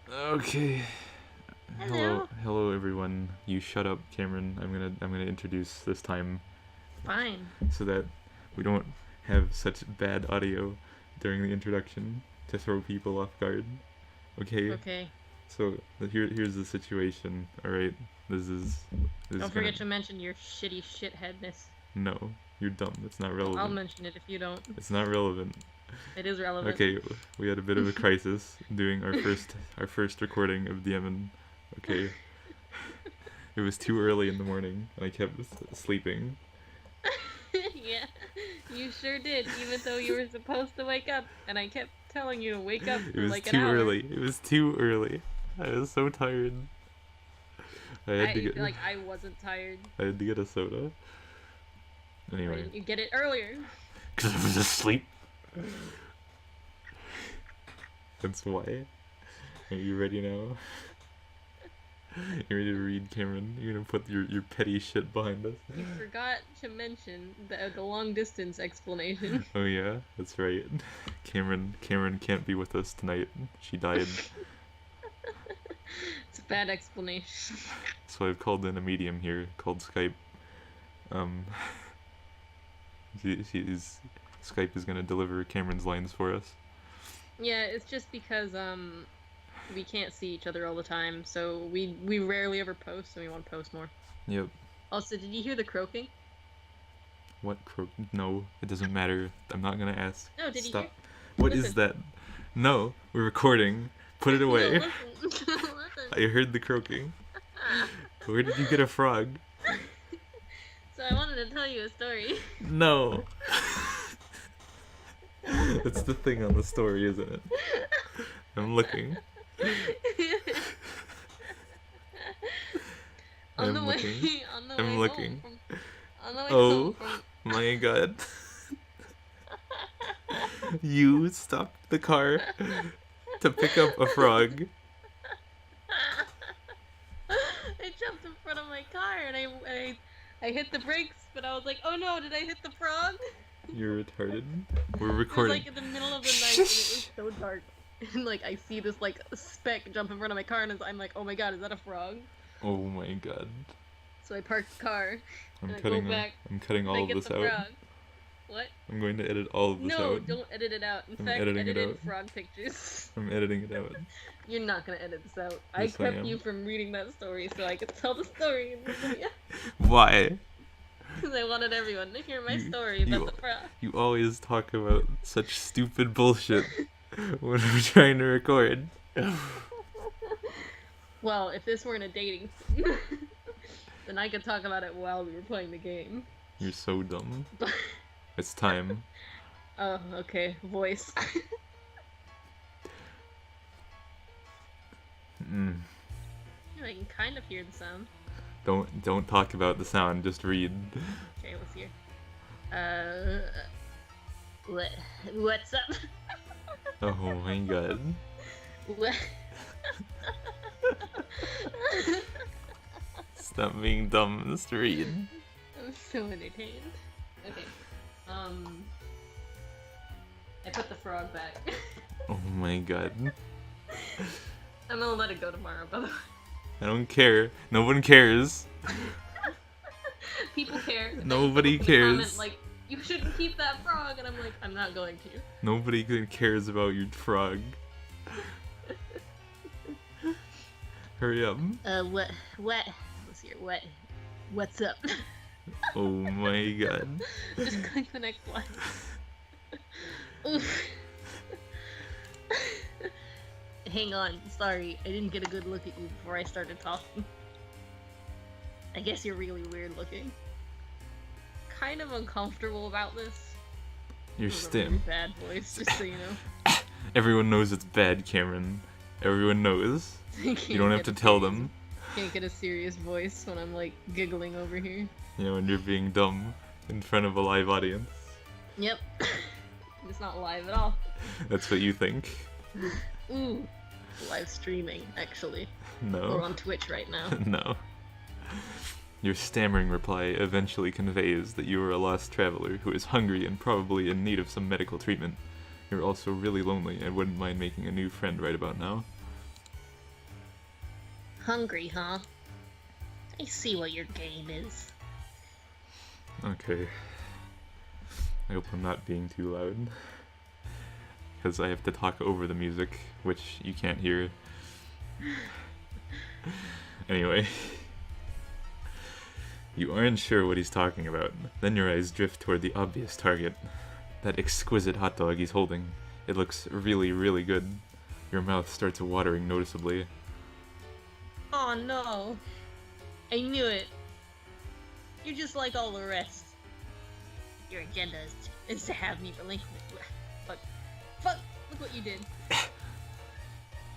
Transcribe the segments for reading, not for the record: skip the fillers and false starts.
Okay. Hello. Hello, everyone. You shut up, Cameron. I'm gonna introduce this time, Fine. so that we don't have such bad audio during the introduction to throw people off guard. Okay. Okay. So here's the situation. All right. This is. Don't forget to mention your shitty shitheadness. No, you're dumb. It's not relevant. I'll mention it if you don't. It's not relevant. It is relevant. Okay, we had a bit of a crisis doing our first recording of Diemen. Okay, it was too early in the morning, and I kept sleeping. Yeah, you sure did. Even though you were supposed to wake up, and I kept telling you to wake up for like an hour. It was too early. I was so tired. I feel like I wasn't tired. I had to get a soda. Anyway. Why didn't you get it earlier? Because I was asleep. That's why. Are you ready now? You ready to read, Cameron? You're gonna put your petty shit behind us. You forgot to mention the long distance explanation. Oh yeah, that's right. Cameron can't be with us tonight. She died. It's a bad explanation. So I've called in a medium here called Skype. Skype is gonna deliver Cameron's lines for us. Yeah, it's just because we can't see each other all the time, so we rarely ever post, and we want to post more. Yep. Also, did you hear the croaking? What No, it doesn't matter. I'm not gonna ask. No, did Stop. you hear? What Listen. is that? No, we're recording. Put it away. No, listen. I heard the croaking. Where did you get a frog? So I wanted to tell you a story. No. That's the thing on the story, isn't it? I'm looking. On I'm the looking. way I'm looking. On the way Oh home my god. You stopped the car to pick up a frog. I jumped in front of my car and I hit the brakes, but I was like, oh no, did I hit the frog? You're retarded. We're It was recording. like in the middle of the night and it was so dark. And like I see this like speck jump in front of my car and I'm like, oh my god, is that a frog? Oh my god. So I parked the car. I'm and cutting. I go back. I'm cutting all I of get this the out. frog. What? I'm going to edit all of this No, out. don't edit it out. In I'm fact, editing edit it in out. frog pictures. I'm editing it out. You're not gonna edit this out. Yes, I I kept am. you from reading that story so I could tell the story in the video. Why? Because I wanted everyone to hear my You- story about you- the frog. You always talk about such stupid bullshit when we're trying to record. Well, if this weren't a dating then I could talk about it while we were playing the game. You're so dumb. It's time. Oh, okay. Voice. Mm. I can kind of hear the sound. Don't talk about the sound. Just read. Okay, let's hear. What's up? Oh my god. What? Stop being dumb. Just read. I'm so entertained. Okay. I put the frog back. Oh my god. I'm gonna let it go tomorrow, by the way. I don't care. No one cares. People care. Nobody They cares. comment, like, you shouldn't keep that frog, and I'm like, I'm not going to. Nobody cares about your frog. Hurry up. What? Let's hear, what's up? Oh my god. Just click the next line. Oof. Hang on, sorry, I didn't get a good look at you before I started talking. I guess you're really weird looking. Kind of uncomfortable about this. Your That was a really stim. bad voice, just so you know. Everyone knows it's bad, Cameron. Everyone knows. You don't have to tell them. Can't get a serious voice when I'm like giggling over here. You know, when you're being dumb in front of a live audience. Yep. It's not live at all. That's what you think. Ooh. Live streaming, actually. We're No. on Twitch right now. No. Your stammering reply eventually conveys that you are a lost traveler who is hungry and probably in need of some medical treatment. you're also really lonely and wouldn't mind making a new friend right about now. Hungry, huh? I see what your game is. Okay. I hope I'm not being too loud. Because I have to talk over the music, which you can't hear. Anyway. You aren't sure what he's talking about. Then your eyes drift toward the obvious target. That exquisite hot dog he's holding. It looks really, really good. Your mouth starts watering noticeably. Oh no. I knew it. You're just like all the rest. Your agenda is to have me relinquish. Fuck! Look what you did.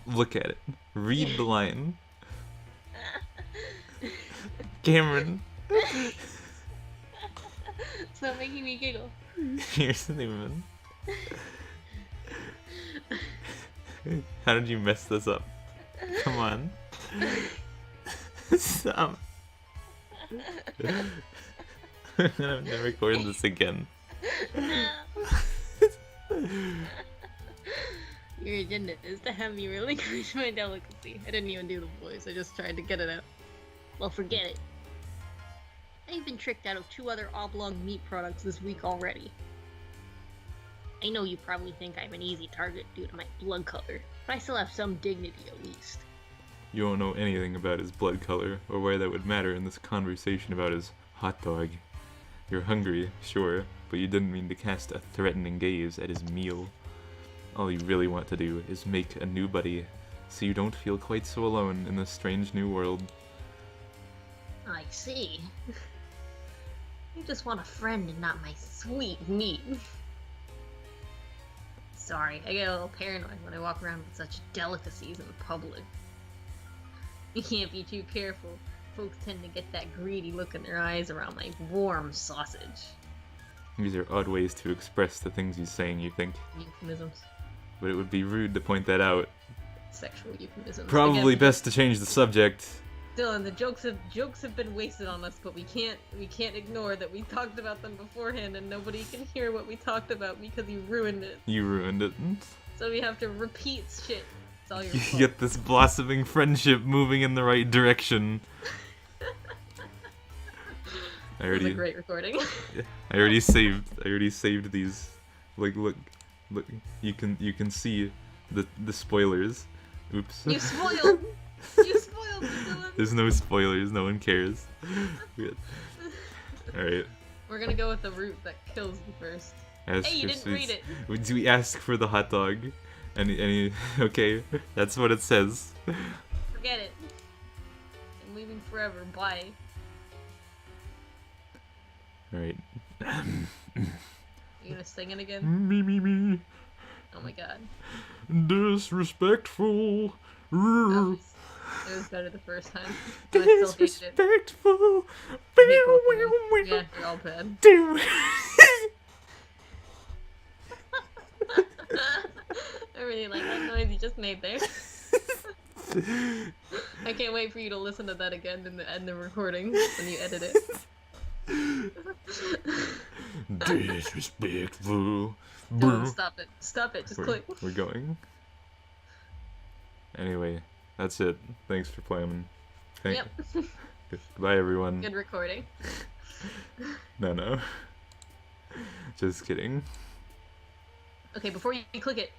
Look at it. Read the line. Cameron. Stop making me giggle. Here's the name. How did you mess this up? Come on. Stop. I'm gonna record this again. Your agenda is to have me relinquish my delicacy. I didn't even do the voice, I just tried to get it out. Well, forget it. I've been tricked out of 2 other oblong meat products this week already. I know you probably think I'm an easy target due to my blood color, but I still have some dignity at least. You don't know anything about his blood color, or why that would matter in this conversation about his hot dog. You're hungry, sure, but you didn't mean to cast a threatening gaze at his meal. All you really want to do is make a new buddy, so you don't feel quite so alone in this strange new world. I see. You just want a friend and not my sweet meat. Sorry, I get a little paranoid when I walk around with such delicacies in public. You can't be too careful. Folks tend to get that greedy look in their eyes around my warm sausage. These are odd ways to express the things he's saying, you think. Euphemisms. But it would be rude to point that out. Sexual euphemisms. Probably Again, best to change the subject. Dylan, the jokes have been wasted on us, but we can't ignore that we talked about them beforehand and nobody can hear what we talked about because you ruined it. You ruined it. So we have to repeat shit. It's all your You fault. get this blossoming friendship moving in the right direction. I It was a great recording. I already saved these. Like, look, you can see the spoilers. Oops. You spoiled me, Dylan. There's no spoilers. No one cares. All right. We're gonna go with the route that kills you first. Ask Hey, you for didn't read sweets. it. Do we ask for the hot dog? Any okay, that's what it says. Forget it. I'm leaving forever. Bye. Alright. You gonna sing it again? Me. Oh my god. Disrespectful. It was better the first time. And I still hated it. Disrespectful. I hate both of them. Yeah, they're all bad. I really like that noise you just made there. I can't wait for you to listen to that again in the recording when you edit it. Disrespectful. No, stop it. Stop it. Just click. We're going. Anyway, that's it. Thanks for playing. Yep. Goodbye, everyone. Good recording. No. Just kidding. Okay, before you click it,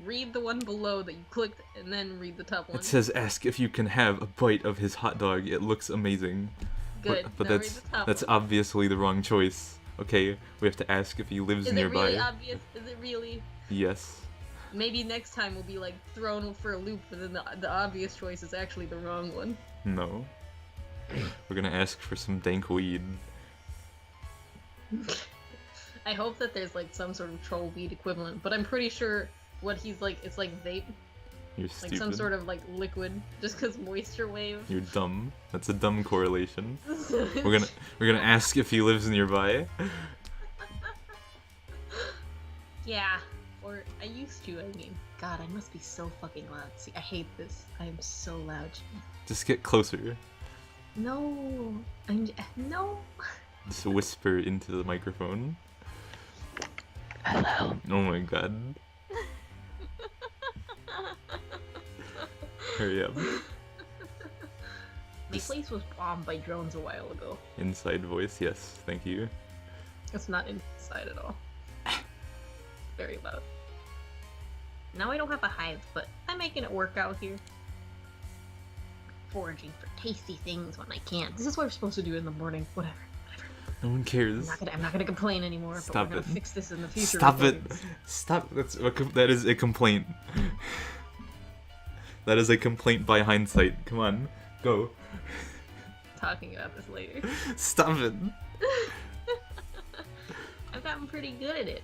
read the one below that you clicked, and then read the top one. It says, "Ask if you can have a bite of his hot dog. It looks amazing." Good. But Now that's read the top that's one. obviously the wrong choice. Okay, we have to ask if he lives Is nearby. it really obvious? Is it really? Yes. Maybe next time we'll be like thrown for a loop, but then the obvious choice is actually the wrong one. No. We're gonna ask for some dank weed. I hope that there's like some sort of troll weed equivalent, but I'm pretty sure what he's like, it's like vape, You're like stupid. some sort of like liquid, just cause moisture wave. You're dumb. That's a dumb correlation. We're gonna ask if he lives nearby. Yeah, or I used to. I mean, God, I must be so fucking loud. See, I hate this. I am so loud. Just get closer. No, no. Just whisper into the microphone. Hello. Oh my god. Hurry up. My place was bombed by drones a while ago. Inside voice, yes, thank you. It's not inside at all. Very loud. Now I don't have a hive, but I'm making it work out here. Foraging for tasty things when I can. This is what we're supposed to do in the morning. Whatever. No one cares. I'm not gonna complain anymore. Stop but we're it. gonna fix this in the future. Stop it. recordings. Stop. That is a complaint. That is a complaint by hindsight. Come on, go. Talking about this later. Stop it. I've gotten pretty good at it.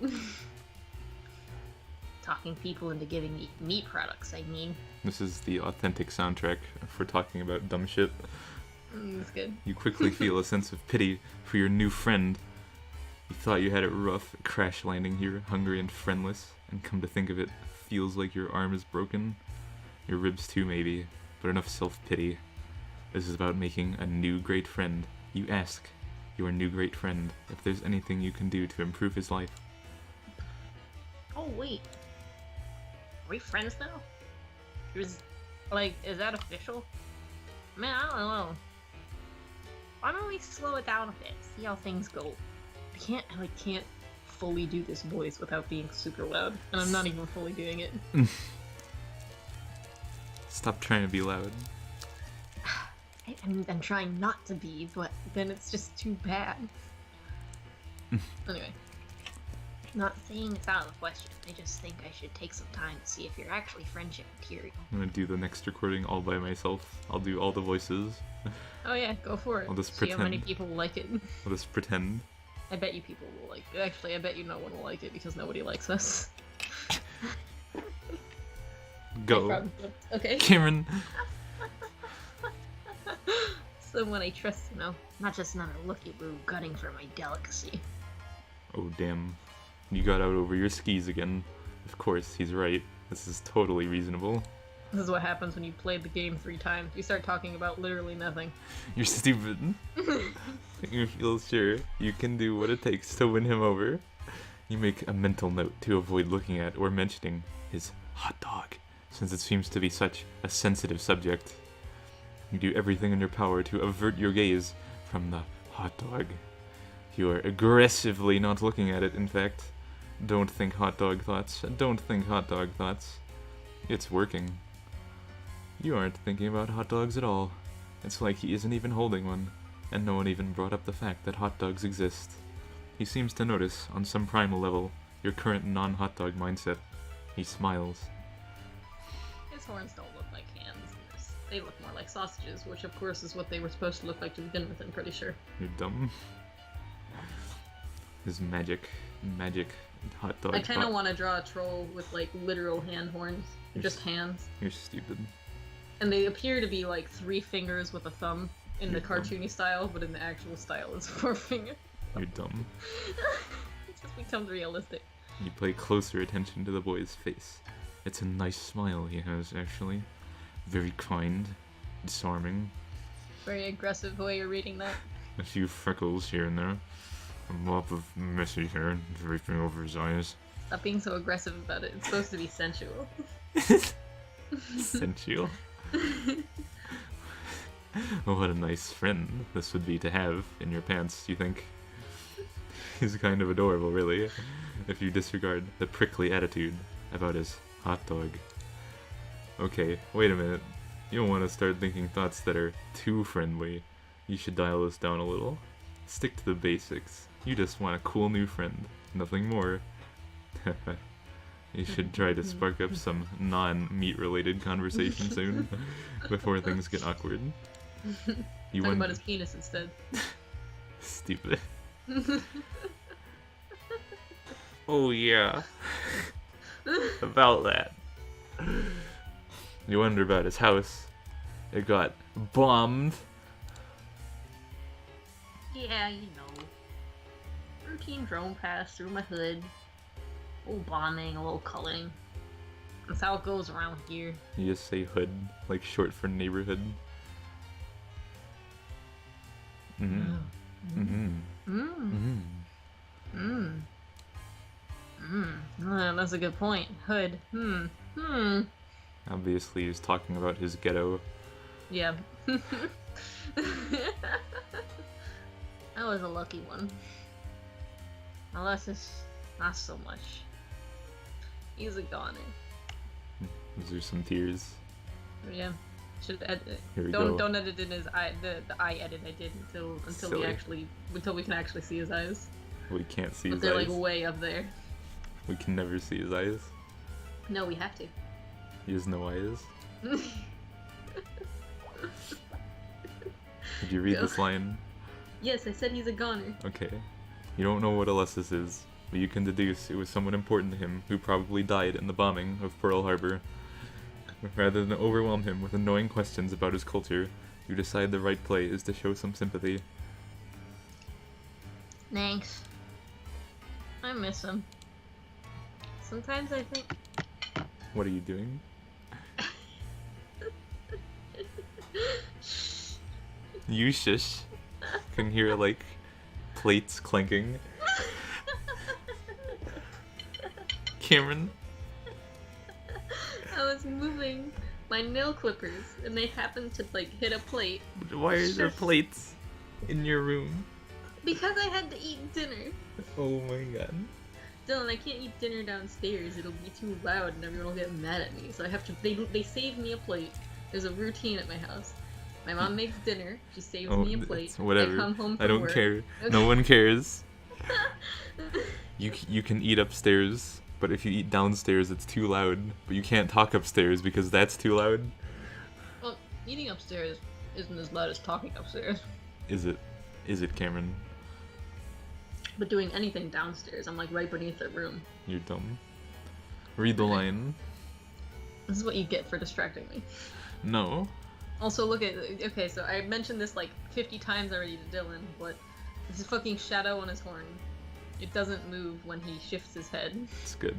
Talking people into giving me meat products, I mean. This is the authentic soundtrack for talking about dumb shit. That's good. You quickly feel a sense of pity for your new friend. You thought you had it rough, crash landing here, hungry and friendless, and come to think of it, feels like your arm is broken. Your ribs too, maybe, but enough self-pity. This is about making a new great friend. You ask your new great friend if there's anything you can do to improve his life. Oh, wait. Are we friends now? Is that official? Man, I don't know. Why don't we slow it down a bit, see how things go? I can't fully do this voice without being super loud, and I'm not even fully doing it. Stop trying to be loud. I'm trying not to be, but then it's just too bad. Anyway. Not saying it's out of the question. I just think I should take some time to see if you're actually friendship material. I'm gonna do the next recording all by myself. I'll do all the voices. Oh yeah, go for it. I'll just see how many pretend. people will like it. I'll just pretend. I bet you people will like it. Actually, I bet you no one will like it because nobody likes us. Go. Okay. Cameron! Someone I trust to know. Not just another looky-boo gunning for my delicacy. Oh damn. You got out over your skis again. Of course, he's right. This is totally reasonable. This is what happens when you played the game 3 times. You start talking about literally nothing. You're stupid. You feel sure you can do what it takes to win him over. You make a mental note to avoid looking at or mentioning his hot dog, since it seems to be such a sensitive subject. You do everything in your power to avert your gaze from the hot dog. You are aggressively not looking at it, in fact. Don't think hot dog thoughts. Don't think hot dog thoughts. It's working. You aren't thinking about hot dogs at all. It's like he isn't even holding one, and no one even brought up the fact that hot dogs exist. He seems to notice, on some primal level, your current non-hot dog mindset. He smiles. His horns don't look like hands in this. They look more like sausages, which of course is what they were supposed to look like to begin with, I'm pretty sure. You're dumb. His magic hot dog. I kind of want to draw a troll with like literal hand horns. They're just hands. You're stupid. And they appear to be like 3 fingers with a thumb in the You're dumb. cartoony style, but in the actual style it's 4 fingers. You're dumb. It just becomes realistic. You pay closer attention to the boy's face. It's a nice smile he has, actually. Very kind. Disarming. Very aggressive way you're reading that. A few freckles here and there. A mop of messy hair draping over his eyes. Stop being so aggressive about it. It's supposed to be sensual. Sensual. What a nice friend this would be to have in your pants, you think? He's kind of adorable, really, if you disregard the prickly attitude about his hot dog. Okay, wait a minute. You don't want to start thinking thoughts that are too friendly. You should dial this down a little. Stick to the basics. You just want a cool new friend. Nothing more. You should try to spark up some non-meat related conversation soon, before things get awkward. You Talk want about his penis instead. Stupid. Oh yeah. About that. You wonder about his house. It got bombed. Yeah, you know. Routine drone pass through my hood. A little bombing, a little culling. That's how it goes around here. You just say hood, like short for neighborhood. Mm-hmm. Mm-hmm. Mmm. Mm-hmm. Mmm. That's a good point. Hood. Obviously, he's talking about his ghetto. Yeah. That was a lucky one. Unless it's not so much. He's a goner. Those are some tears. Yeah. Should edit. Here we go. Don't edit in his eye. The eye edit I did until we can actually see his eyes. We can't see but his they're eyes. like way up there. We can never see his eyes. No, we have to. He has no eyes. Did you read this line? Yes, I said he's a goner. Okay. You don't know what Alessis is, but you can deduce it was someone important to him who probably died in the bombing of Pearl Harbor. Rather than overwhelm him with annoying questions about his culture, you decide the right play is to show some sympathy. Thanks. I miss him. Sometimes I think... What are you doing? You shush. Can hear like plates clanking. Cameron. I was moving my nail clippers and they happened to like hit a plate. Why are there plates in your room? Because I had to eat dinner. Oh my god. Dylan, I can't eat dinner downstairs. It'll be too loud and everyone will get mad at me. So I have to. They save me a plate. There's a routine at my house. My mom makes dinner. She saves me a plate. Whatever. I come home from I don't work. care. No one cares. You can eat upstairs, but if you eat downstairs, it's too loud. But you can't talk upstairs because that's too loud. Well, eating upstairs isn't as loud as talking upstairs. Is it? Is it, Cameron? But doing anything downstairs, I'm like right beneath their room. You're dumb. Read the line. This is what you get for distracting me. No. Also, look at... Okay, so I mentioned this like 50 times already to Dylan, but this is fucking shadow on his horn. It doesn't move when he shifts his head. It's good.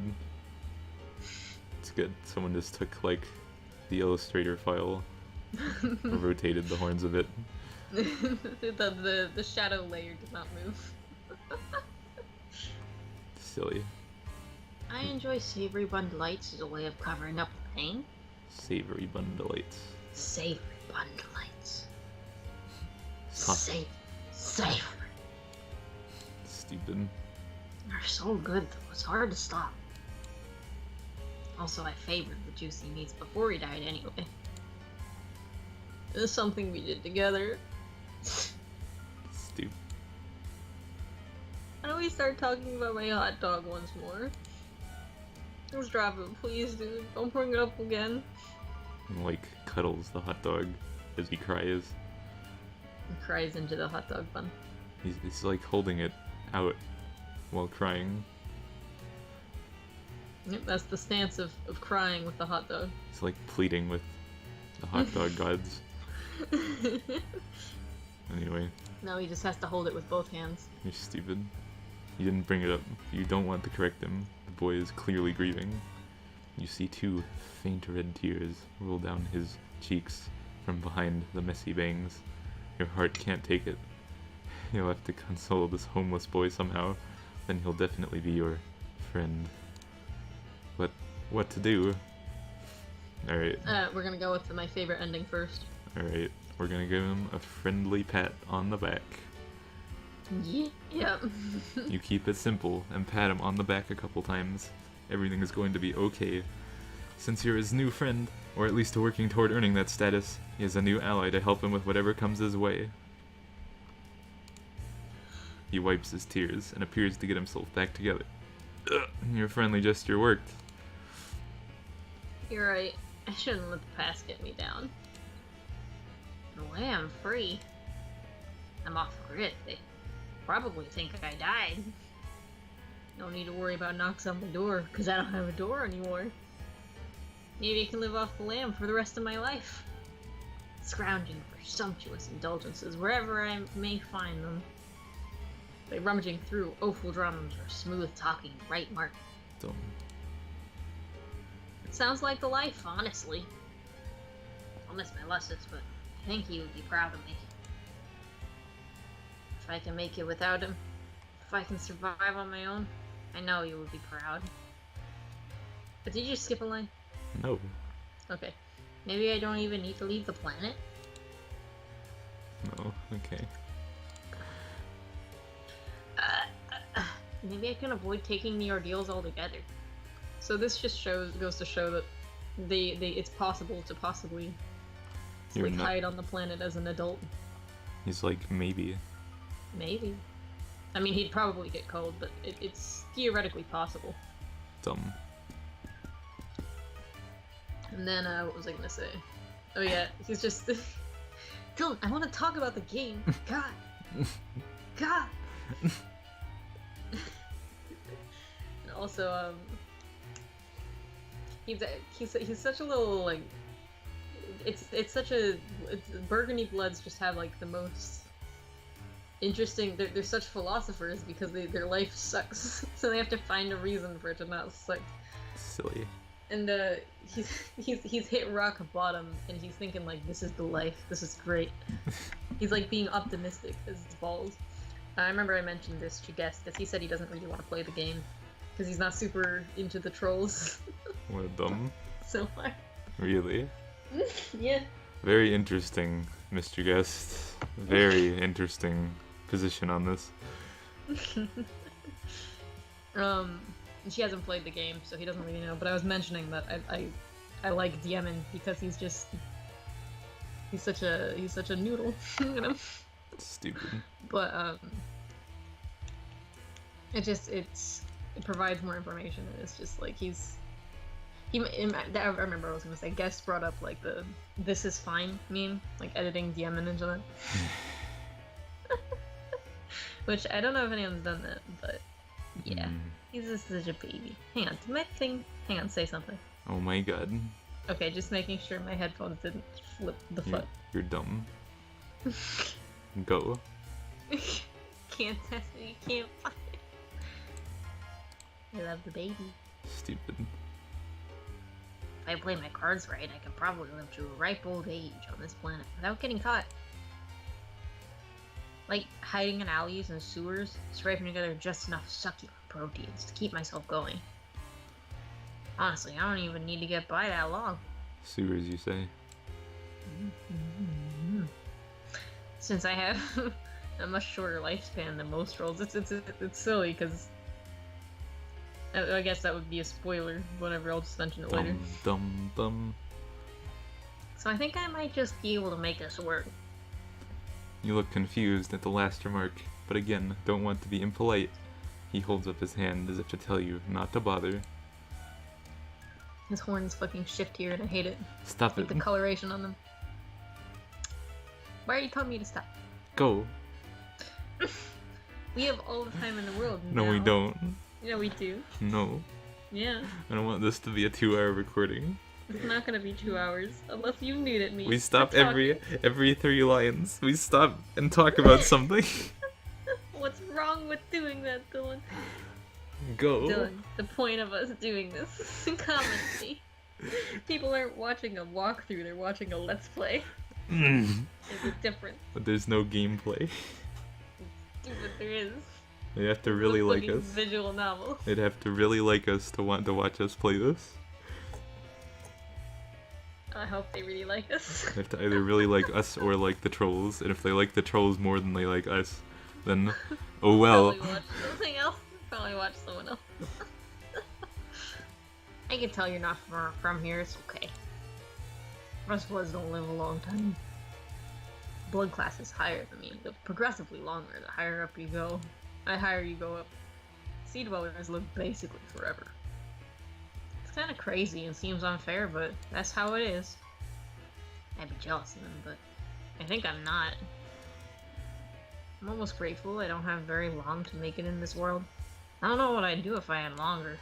It's good. Someone just took, like, the Illustrator file and rotated the horns of it. the shadow layer does not move. Silly. I enjoy savory bun delights as a way of covering up the pain. Savory bun delights. Savory bun delights. Stop. Savory. Stupid. They're so good though, it's hard to stop. Also, I favored the juicy meats before he died anyway. It's something we did together. Stupid. How do we start talking about my hot dog once more? Let's drop it, please, dude. Don't bring it up again. And, like, cuddles the hot dog as he cries. He cries into the hot dog bun. He's like holding it out while crying. Yep, that's the stance of crying with the hot dog. He's like pleading with the hot dog gods. Anyway. No, he just has to hold it with both hands. You're stupid. You didn't bring it up. You don't want to correct him. The boy is clearly grieving. You see two faint red tears roll down his cheeks from behind the messy bangs. Your heart can't take it. You'll have to console this homeless boy somehow. Then he'll definitely be your friend. But what to do? Alright. We're gonna go with my favorite ending first. Alright. We're gonna give him a friendly pat on the back. Yeah. You keep it simple and pat him on the back a couple times. Everything is going to be okay. Since you're his new friend, or at least working toward earning that status, he has a new ally to help him with whatever comes his way. He wipes his tears and appears to get himself back together. Ugh, your friendly gesture worked. You're right. I shouldn't let the past get me down. In a way, I'm free. I'm off grid. They probably think I died. No need to worry about knocks on my door, because I don't have a door anymore. Maybe I can live off the lamb for the rest of my life. Scrounging for sumptuous indulgences wherever I may find them. By rummaging through awful drums or smooth-talking right mark. Dumb. It sounds like the life, honestly. I'll miss my lessons, but I think he would be proud of me. If I can make it without him, if I can survive on my own, I know you would be proud. But did you skip a line? No. Okay. Maybe I don't even need to leave the planet? No, okay. Maybe I can avoid taking the ordeals altogether. So this just goes to show that it's possible to possibly hide on the planet as an adult. He's like, maybe. Maybe. I mean, he'd probably get cold, but it's theoretically possible. Dumb. And then, what was I gonna say? Oh yeah, he's just... Dylan, I want to talk about the game. God. God. And also, he's such a little, like... Burgundy Bloods just have, like, the most interesting... They're such philosophers because their life sucks. So they have to find a reason for it to not suck. Silly. And he's hit rock bottom, and he's thinking like, this is the life, this is great. He's like being optimistic as balls. I remember I mentioned this to Guest, because he said he doesn't really want to play the game, because he's not super into the trolls. What a dumb. So far. Really? Yeah. Very interesting, Mr. Guest. Very interesting position on this. She hasn't played the game, so he doesn't really know, but I was mentioning that I like Diemen because he's such a noodle, you know? Stupid. But it provides more information, and it's just like I remember I was gonna say, Guest brought up like the "this is fine" meme, like editing Diemen into that. Which I don't know if anyone's done that, but yeah. He's just such a baby. Hang on, did my thing... Hang on, say something. Oh my god. Okay, just making sure my headphones didn't flip the foot. You're dumb. Go. Can't test it, you can't find it. I love the baby. Stupid. If I play my cards right, I can probably live to a ripe old age on this planet without getting caught. Like, hiding in alleys and sewers, scraping together just enough succulent proteins to keep myself going. Honestly, I don't even need to get by that long. Sewers, you say? Since I have a much shorter lifespan than most trolls, it's silly, because I guess that would be a spoiler, whatever, I'll just mention it later. Dumb. So I think I might just be able to make this work. You look confused at the last remark, but again, don't want to be impolite. He holds up his hand as if to tell you not to bother. His horns fucking shift here and I hate it. Stop it. The coloration on them. Why are you telling me to stop? Go. We have all the time in the world. No, we don't. Yeah, we do. No. Yeah. I don't want this to be a 2-hour recording. It's not gonna be 2 hours, unless you need it me. We stop every 3 lines. We stop and talk about something. What's wrong with doing that, Dylan? Go. Dylan, the point of us doing this, commenting. People aren't watching a walkthrough, they're watching a let's play. There's a difference. But there's no gameplay. But there is. They have to really like us. Visual novel. They'd have to really like us to want to watch us play this. I hope they really like us. They have to either really like us or like the trolls, and if they like the trolls more than they like us, then oh well. Probably watch something else. Probably watch someone else. I can tell you're not from here, it's okay. Most Bloods don't live a long time. Blood class is higher than me, but progressively longer the higher up you go. The higher you go up. Sea Dwellers live basically forever. It's kind of crazy and seems unfair, but that's how it is. I'd be jealous of them, but I think I'm not. I'm almost grateful I don't have very long to make it in this world. I don't know what I'd do if I had longer.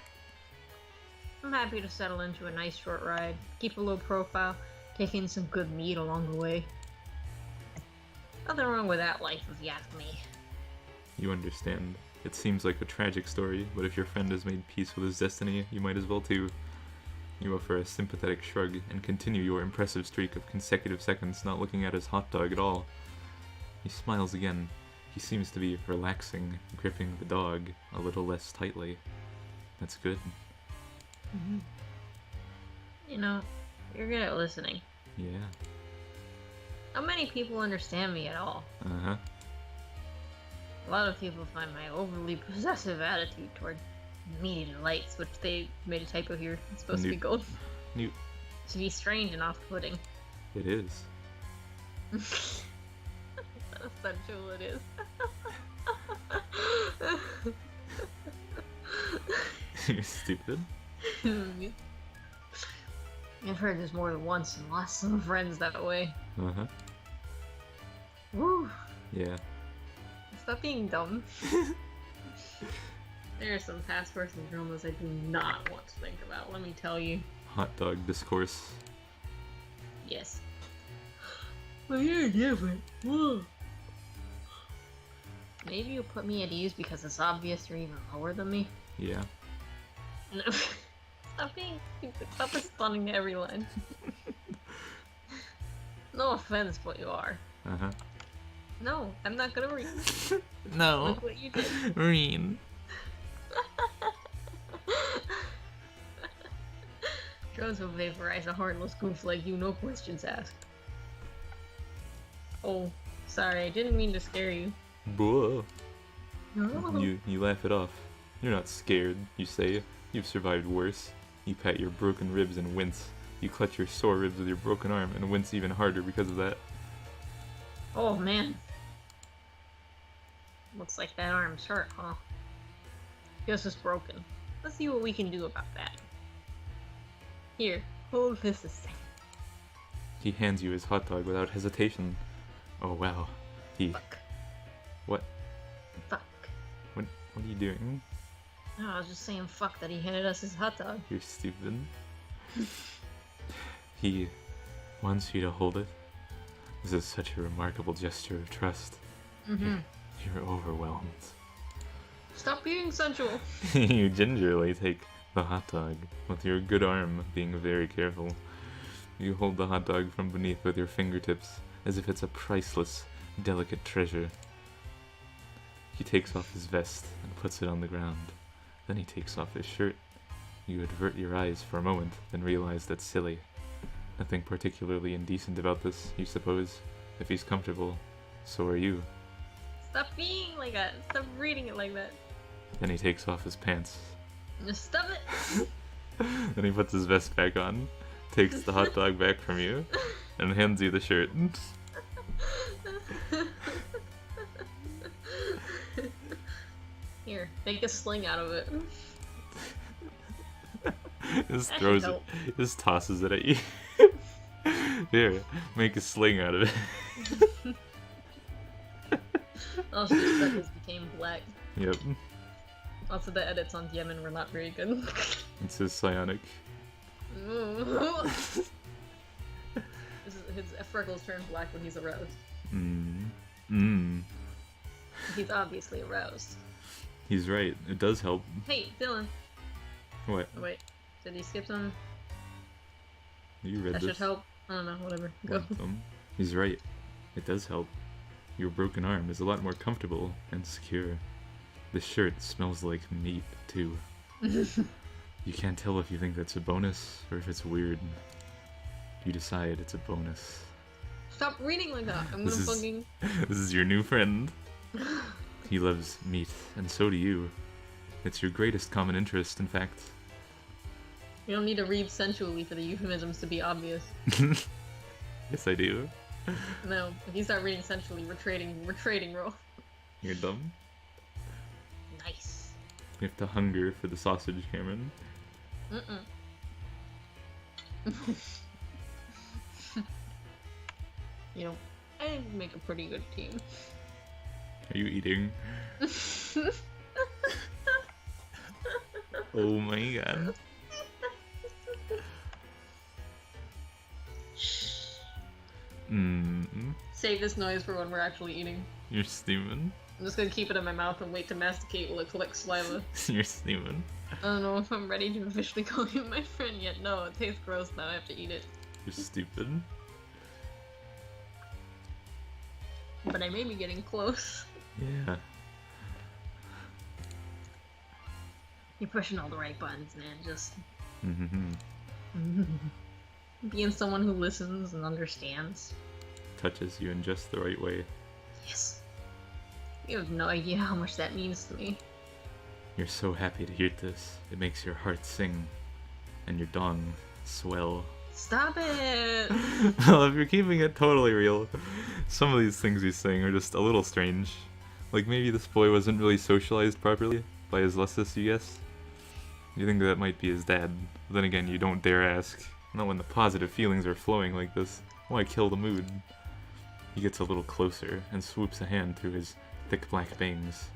I'm happy to settle into a nice short ride, keep a low profile, take in some good meat along the way. Nothing wrong with that life, if you ask me. You understand. It seems like a tragic story, but if your friend has made peace with his destiny, you might as well too. You offer a sympathetic shrug and continue your impressive streak of consecutive seconds not looking at his hot dog at all. He smiles again. He seems to be relaxing, gripping the dog a little less tightly. That's good. You know, You're good at listening. Yeah. How many people understand me at all? Uh-huh. A lot of people find my overly possessive attitude toward meaty delights, which they made a typo here. It's supposed to be gold. New. To be strange and off-putting. It is. Essential it is. You're stupid. I've heard this more than once and lost some friends that way. Uh-huh. Woo! Yeah. Stop being dumb. There are some past person dramas I do not want to think about, let me tell you. Hot dog discourse. Yes. Well, you're different. Whoa. Maybe you'll put me at ease because it's obvious you're even lower than me. Yeah. No. Stop being stupid. Stop responding to every line. No offense, but you are. Uh-huh. No, I'm not gonna read. No. Look what you did. Read. Drones will vaporize a heartless goof like you, no questions asked. Oh, sorry, I didn't mean to scare you. Buh. No. You laugh it off. You're not scared, you say. You've survived worse. You pat your broken ribs and wince. You clutch your sore ribs with your broken arm and wince even harder because of that. Oh man. Looks like that arm's hurt, huh? Guess it's broken. Let's see what we can do about that. Here, hold this a second. He hands you his hot dog without hesitation. Oh wow. Fuck. What? Fuck. What are you doing? No, I was just saying fuck that he handed us his hot dog. You're stupid. He wants you to hold it. This is such a remarkable gesture of trust. Mm-hmm. You're overwhelmed. Stop being sensual. You gingerly take the hot dog, with your good arm being very careful. You hold the hot dog from beneath with your fingertips, as if it's a priceless, delicate treasure. He takes off his vest and puts it on the ground. Then he takes off his shirt. You avert your eyes for a moment, then realize that's silly. Nothing particularly indecent about this, you suppose. If he's comfortable, so are you. Stop being like that. Stop reading it like that. Then he takes off his pants. Just stop it. Then he puts his vest back on, takes the hot dog back from you, and hands you the shirt. Here, make a sling out of it. Just That throws should it, help. just tosses it at you. Here, make a sling out of it. Also, the speckles became black. Yep, Also, the edits on Diemen were not very good. it's his psionic. His freckles turn black when he's aroused. Mmm. He's obviously aroused. He's right, it does help. Hey, Dylan. What? Oh, wait, did he skip some? You read That this. should help. I don't know, whatever. Go. He's right. It does help. Your broken arm is a lot more comfortable and secure. The shirt smells like meat, too. You can't tell if you think that's a bonus or if it's weird. You decide it's a bonus. Stop reading like that. I'm gonna This is- fucking. This is your new friend. He loves meat, and so do you. It's your greatest common interest, in fact. You don't need to read sensually for the euphemisms to be obvious. Yes, I do. No, if you start reading sensually, we're trading, bro. You're dumb. Nice. You have to hunger for the sausage, Cameron. You know, I make a pretty good team. Are you eating? Oh my god. Save this noise for when we're actually eating. You're steaming. I'm just gonna keep it in my mouth and wait to masticate while it collects saliva. You're steaming. I don't know if I'm ready to officially call you my friend yet. No, it tastes gross now. I have to eat it. You're stupid. But I may be getting close. Yeah. You're pushing all the right buttons, man. Just. Being someone who listens and understands. Touches you in just the right way. Yes. You have no idea how much that means to me. You're so happy to hear this. It makes your heart sing. And your dong swell. Stop it! Well, if you're keeping it totally real, some of these things he's saying are just a little strange. Like maybe this boy wasn't really socialized properly by his lessus, you guess? You think that might be his dad. But then again, you don't dare ask. Not when the positive feelings are flowing like this. Why kill the mood? He gets a little closer and swoops a hand through his thick black bangs.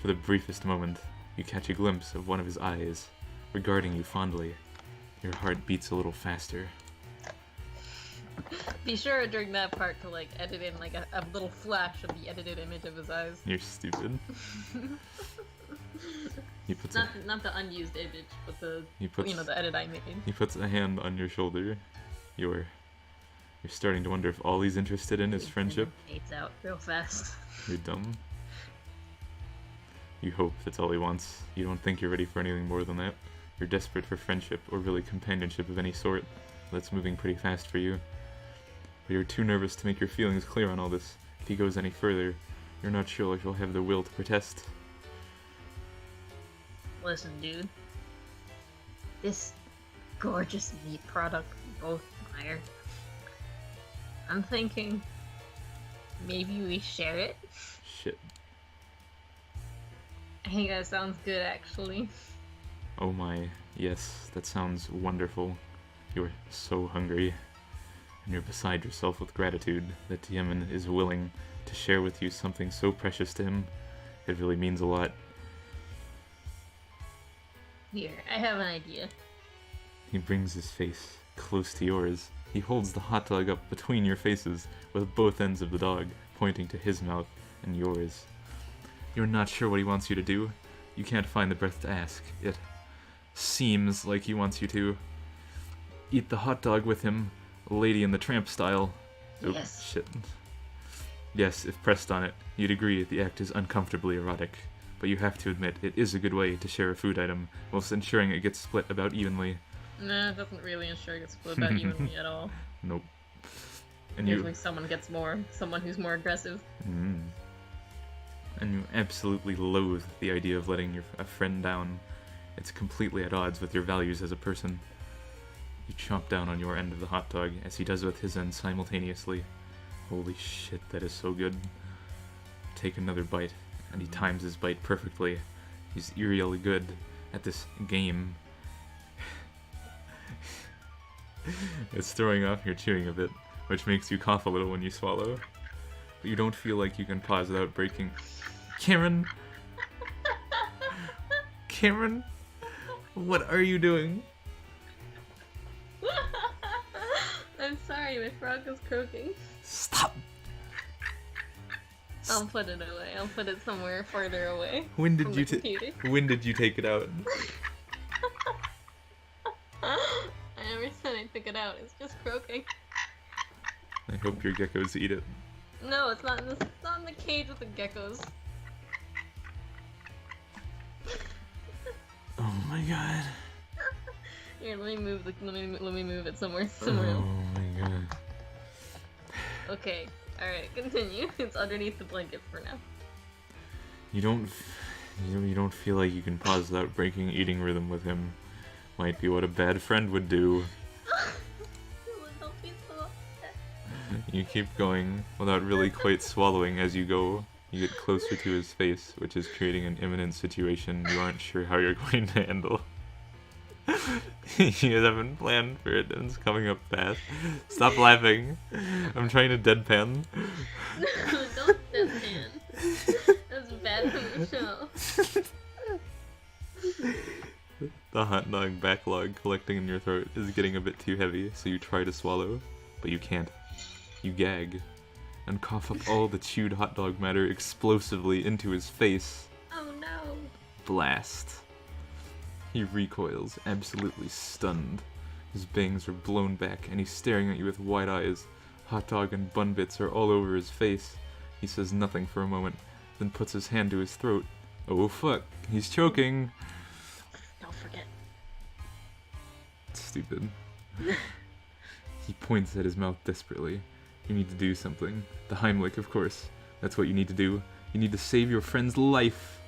For the briefest moment, you catch a glimpse of one of his eyes, regarding you fondly. Your heart beats a little faster. Be sure during that part to like edit in like a little flash of the edited image of his eyes. You're stupid. He puts not the unused image, but the the edit I made. He puts a hand on your shoulder. You're starting to wonder if all he's interested in is friendship. Fades out real fast. You're dumb. You hope that's all he wants. You don't think you're ready for anything more than that. You're desperate for friendship, or really companionship of any sort. That's moving pretty fast for you. But you're too nervous to make your feelings clear on all this. If he goes any further, you're not sure if you'll have the will to protest. Listen, dude. This gorgeous meat product we both admire. I'm thinking maybe we share it? Shit. I think that sounds good, actually. Oh my, yes, that sounds wonderful. You're so hungry, and you're beside yourself with gratitude that Diemen is willing to share with you something so precious to him. It really means a lot. Here, I have an idea. He brings his face close to yours. He holds the hot dog up between your faces, with both ends of the dog pointing to his mouth and yours. You're not sure what he wants you to do. You can't find the breath to ask. It seems like he wants you to eat the hot dog with him, Lady in the Tramp style. Yes. Oh, shit. Yes, if pressed on it, you'd agree the act is uncomfortably erotic. But you have to admit, it is a good way to share a food item, whilst ensuring it gets split about evenly. Nah, it doesn't really ensure it gets split about evenly at all. Nope. And usually someone gets more, someone who's more aggressive. And you absolutely loathe the idea of letting a friend down. It's completely at odds with your values as a person. You chomp down on your end of the hot dog as he does with his end simultaneously. Holy shit, that is so good. Take another bite, and he times his bite perfectly. He's eerily good at this game. It's throwing off your chewing a bit, which makes you cough a little when you swallow. But you don't feel like you can pause without breaking. Cameron! Cameron! What are you doing? I'm sorry, my frog is croaking. Stop! I'll put it away. I'll put it somewhere further away. When did you take it out? I never said I took it out. It's just croaking. I hope your geckos eat it. No, it's not in the cage with the geckos. Oh my god. Here, let me move it somewhere Oh my god. Okay, alright, continue. It's underneath the blanket for now. You don't feel like you can pause without breaking eating rhythm with him. Might be what a bad friend would do. Don't be so upset. You keep going without really quite swallowing as you go. You get closer to his face, which is creating an imminent situation you aren't sure how you're going to handle. You haven't planned for it and it's coming up fast. Stop laughing. I'm trying to deadpan. No, don't deadpan. That's bad for the show. The hot dog backlog collecting in your throat is getting a bit too heavy, so you try to swallow, but you can't. You gag, and cough up all the chewed hot dog matter explosively into his face. Oh no. Blast. He recoils, absolutely stunned. His bangs are blown back, and he's staring at you with wide eyes. Hot dog and bun bits are all over his face. He says nothing for a moment, then puts his hand to his throat. Oh fuck, he's choking. Don't forget. Stupid. He points at his mouth desperately. You need to do something. The Heimlich, of course. That's what you need to do. You need to save your friend's life.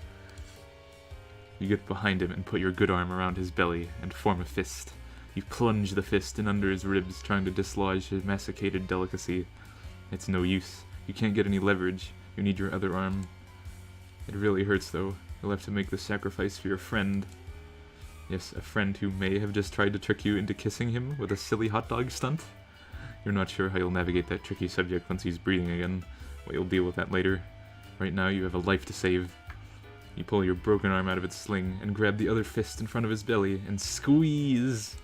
You get behind him and put your good arm around his belly and form a fist. You plunge the fist in under his ribs, trying to dislodge his masticated delicacy. It's no use. You can't get any leverage. You need your other arm. It really hurts, though. You'll have to make the sacrifice for your friend. Yes, a friend who may have just tried to trick you into kissing him with a silly hot dog stunt. You're not sure how you'll navigate that tricky subject once he's breathing again, but you'll deal with that later. Right now, you have a life to save. You pull your broken arm out of its sling and grab the other fist in front of his belly and squeeze.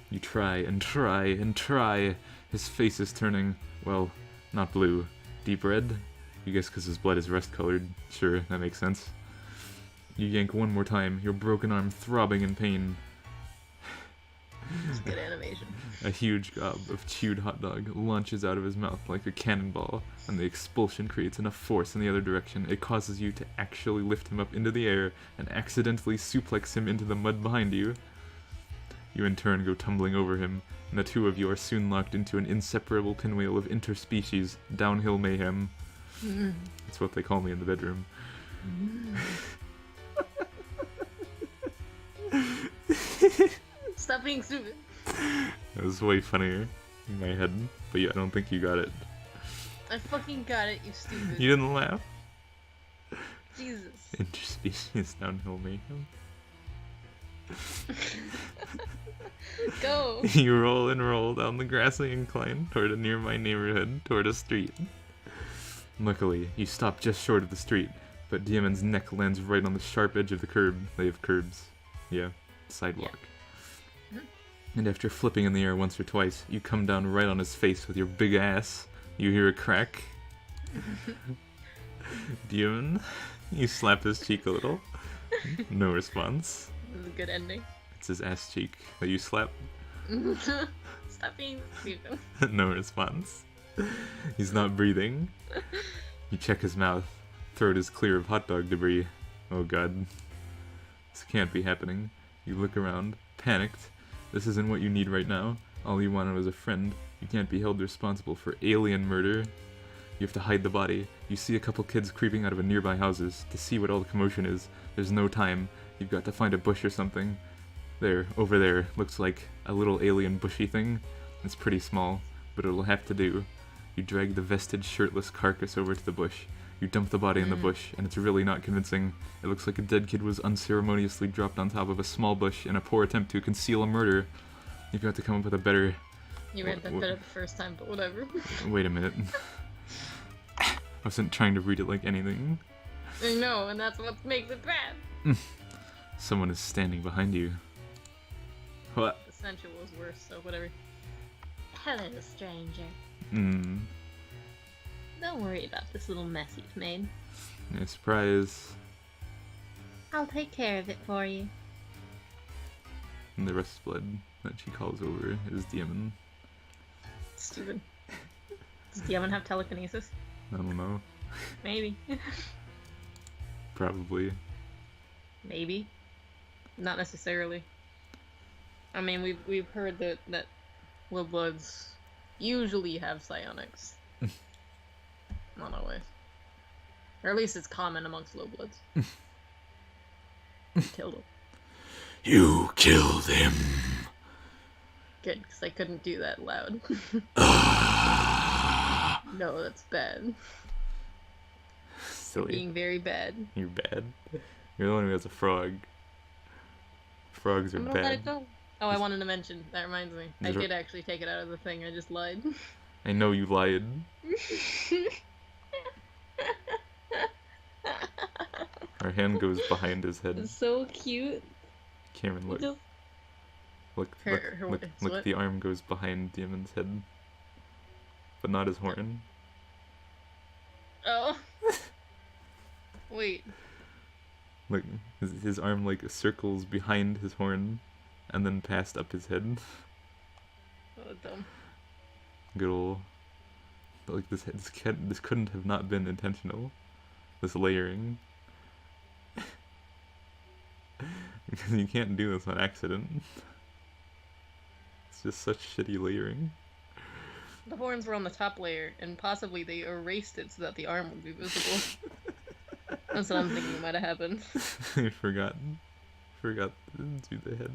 You try and try and try. His face is turning, well, not blue, deep red. You guess because his blood is rust-colored. Sure, that makes sense. You yank one more time, your broken arm throbbing in pain. It's good animation. A huge gob of chewed hot dog launches out of his mouth like a cannonball, and the expulsion creates enough force in the other direction it causes you to actually lift him up into the air and accidentally suplex him into the mud behind you. You in turn go tumbling over him, and the two of you are soon locked into an inseparable pinwheel of interspecies downhill mayhem. That's what they call me in the bedroom. Stop being stupid. That was way funnier in my head, but I don't think you got it. I fucking got it, you stupid. You didn't laugh? Jesus. Interspecies downhill mayhem. Go. You roll and roll down the grassy incline toward a nearby neighborhood, toward a street. Luckily, you stop just short of the street, but Diemen's neck lands right on the sharp edge of the curb. They have curbs. Yeah, sidewalk. Yeah. And after flipping in the air once or twice, you come down right on his face with your big ass. You hear a crack. Diemen, you slap his cheek a little. No response. This is a good ending. It's his ass cheek that you slap. Stop being stupid. No response. He's not breathing. You check his mouth. Throat is clear of hot dog debris. Oh god. This can't be happening. You look around, panicked. This isn't what you need right now. All you wanted was a friend. You can't be held responsible for alien murder. You have to hide the body. You see a couple kids creeping out of a nearby houses to see what all the commotion is. There's no time. You've got to find a bush or something. There, over there, looks like a little alien bushy thing. It's pretty small, but it'll have to do. You drag the vested shirtless carcass over to the bush. You dump the body in the bush, and it's really not convincing. It looks like a dead kid was unceremoniously dropped on top of a small bush in a poor attempt to conceal a murder. You've got to come up with a better... You read that better the first time, but whatever. Wait a minute. I wasn't trying to read it like anything. I know, and that's what makes it bad. Someone is standing behind you. What? The sensual was worse, so whatever. Hello, stranger. Don't worry about this little mess you've made. Yeah, surprise. I'll take care of it for you. And the rust blood that she calls over is Diemen. Stupid. Does Diemen have telekinesis? I don't know. Maybe. Probably. Maybe. Not necessarily. I mean, we've heard that low bloods usually have psionics. Not always. Or at least it's common amongst low bloods. Killed him. You killed him. Good, because I couldn't do that loud. No, that's bad. Silly. You're being very bad. You're bad. You're the one who has a frog. Frogs are I'm gonna bad. let it go. Oh, I wanted to mention. That reminds me. I did actually take it out of the thing. I just lied. I know you lied. Her hand goes behind his head. It's so cute. Cameron, look. Just... Look, Her look, the arm goes behind Diemen's head. But not his horn. Oh. Wait. Look, his arm like circles behind his horn and then passed up his head. Oh, dumb. Good ol'. But like this couldn't have not been intentional. This layering. Because you can't do this on accident. It's just such shitty layering. The horns were on the top layer, and possibly they erased it so that the arm would be visible. That's what I'm thinking might have happened. I forgot to do the head.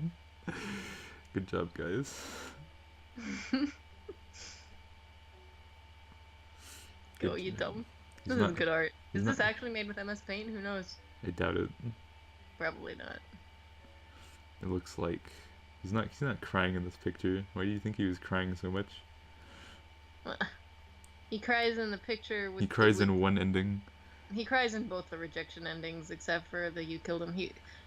Good job, guys. Go, you dumb. This is good art. Is this actually made with MS Paint? Who knows? I doubt it. Probably not. It looks like he's not crying in this picture. Why do you think he was crying so much? He cries in the picture with... He cries in one ending. He cries in both the rejection endings, except for the you killed him.